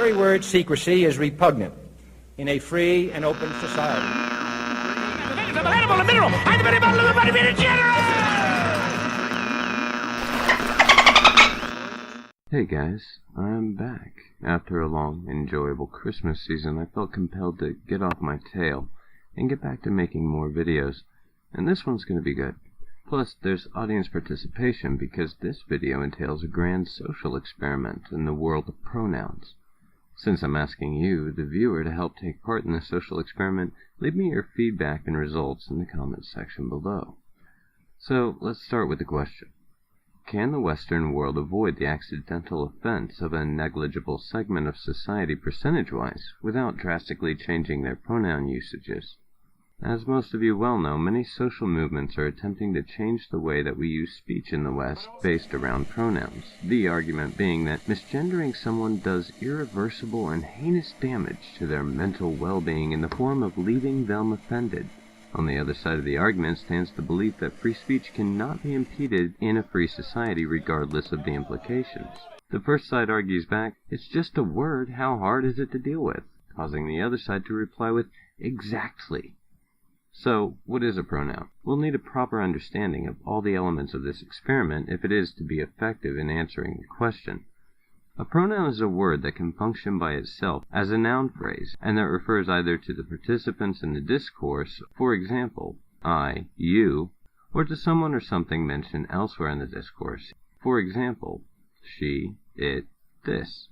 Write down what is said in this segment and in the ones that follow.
very word secrecy is repugnant in a free and open society. Hey guys, I'm back. After a long, enjoyable Christmas season, I felt compelled to get off my tail and get back to making more videos, and this one's going to be good. Plus, there's audience participation because this video entails a grand social experiment in the world of pronouns. Since I'm asking you, the viewer, to help take part in the social experiment, leave me your feedback and results in the comments section below. So, let's start with the question. Can the Western world avoid the accidental offense of a negligible segment of society percentage-wise without drastically changing their pronoun usages? As most of you well know, many social movements are attempting to change the way that we use speech in the West based around pronouns, the argument being that misgendering someone does irreversible and heinous damage to their mental well-being in the form of leaving them offended. On the other side of the argument stands the belief that free speech cannot be impeded in a free society regardless of the implications. The first side argues back, it's just a word, how hard is it to deal with? Causing the other side to reply with, exactly. So, what is a pronoun? We'll need a proper understanding of all the elements of this experiment if it is to be effective in answering the question. A pronoun is a word that can function by itself as a noun phrase, and that refers either to the participants in the discourse, for example, I, you, or to someone or something mentioned elsewhere in the discourse, for example, she, it, this.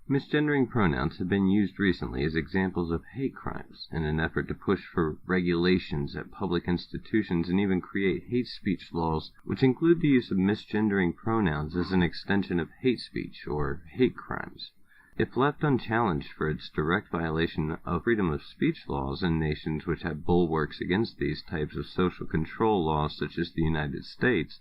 Misgendering pronouns have been used recently as examples of hate crimes in an effort to push for regulations at public institutions and even create hate speech laws which include the use of misgendering pronouns as an extension of hate speech or hate crimes. If left unchallenged for its direct violation of freedom of speech laws in nations which have bulwarks against these types of social control laws such as the United States,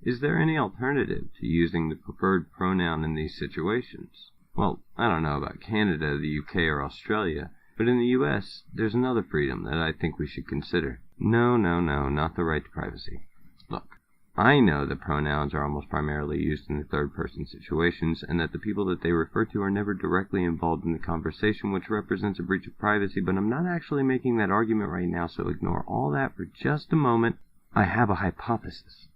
is there any alternative to using the preferred pronoun in these situations? Well, I don't know about Canada, the UK, or Australia, but in the US, there's another freedom that I think we should consider. No, not the right to privacy. Look, I know that pronouns are almost primarily used in the third-person situations, and that the people that they refer to are never directly involved in the conversation, which represents a breach of privacy, but I'm not actually making that argument right now, so ignore all that for just a moment. I have a hypothesis.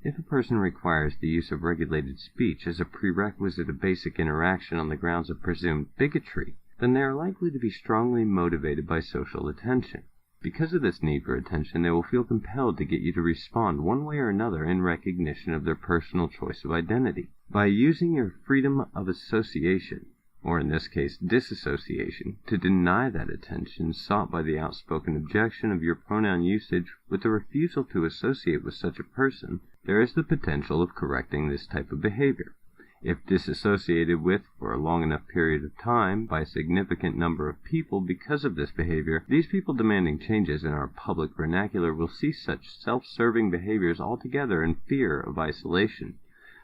If a person requires the use of regulated speech as a prerequisite of basic interaction on the grounds of presumed bigotry, then they are likely to be strongly motivated by social attention. Because of this need for attention, they will feel compelled to get you to respond one way or another in recognition of their personal choice of identity. By using your freedom of association, or in this case disassociation, to deny that attention sought by the outspoken objection of your pronoun usage with the refusal to associate with such a person, there is the potential of correcting this type of behavior. If disassociated with for a long enough period of time by a significant number of people because of this behavior, these people demanding changes in our public vernacular will see such self-serving behaviors altogether in fear of isolation.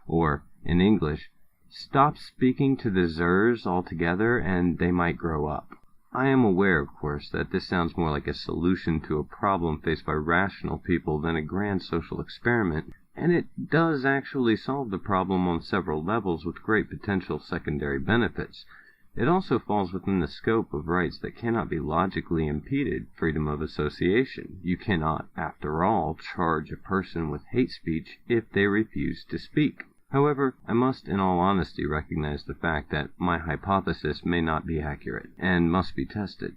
Or, in English, stop speaking to the Zers altogether and they might grow up. I am aware, of course, that this sounds more like a solution to a problem faced by rational people than a grand social experiment, and it does actually solve the problem on several levels with great potential secondary benefits. It also falls within the scope of rights that cannot be logically impeded, freedom of association. You cannot, after all, charge a person with hate speech if they refuse to speak. However, I must in all honesty recognize the fact that my hypothesis may not be accurate, and must be tested.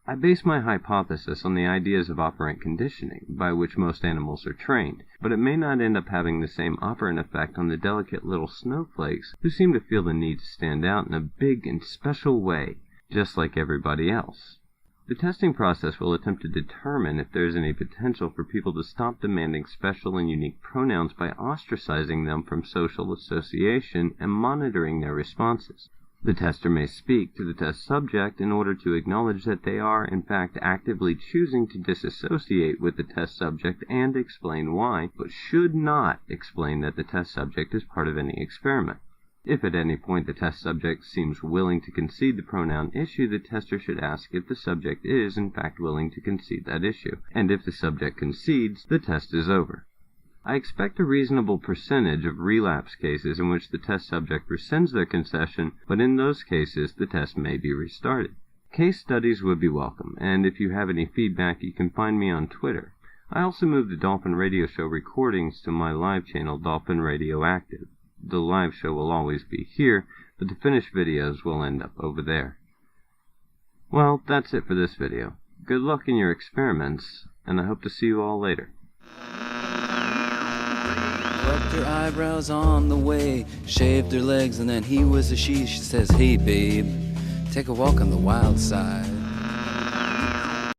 I base my hypothesis on the ideas of operant conditioning, by which most animals are trained, but it may not end up having the same operant effect on the delicate little snowflakes who seem to feel the need to stand out in a big and special way, just like everybody else. The testing process will attempt to determine if there is any potential for people to stop demanding special and unique pronouns by ostracizing them from social association and monitoring their responses. The tester may speak to the test subject in order to acknowledge that they are, in fact, actively choosing to disassociate with the test subject and explain why, but should not explain that the test subject is part of any experiment. If at any point the test subject seems willing to concede the pronoun issue, the tester should ask if the subject is, in fact, willing to concede that issue, and if the subject concedes, the test is over. I expect a reasonable percentage of relapse cases in which the test subject rescinds their concession, but in those cases the test may be restarted. Case studies would be welcome, and if you have any feedback, you can find me on Twitter. I also moved the Dolphin Radio Show recordings to my live channel, Dolphin Radioactive. The live show will always be here, but the finished videos will end up over there. Well, that's it for this video. Good luck in your experiments, and I hope to see you all later. Plucked her eyebrows on the way, shaved her legs, and then he was a she. She says, "Hey babe, take a walk on the wild side."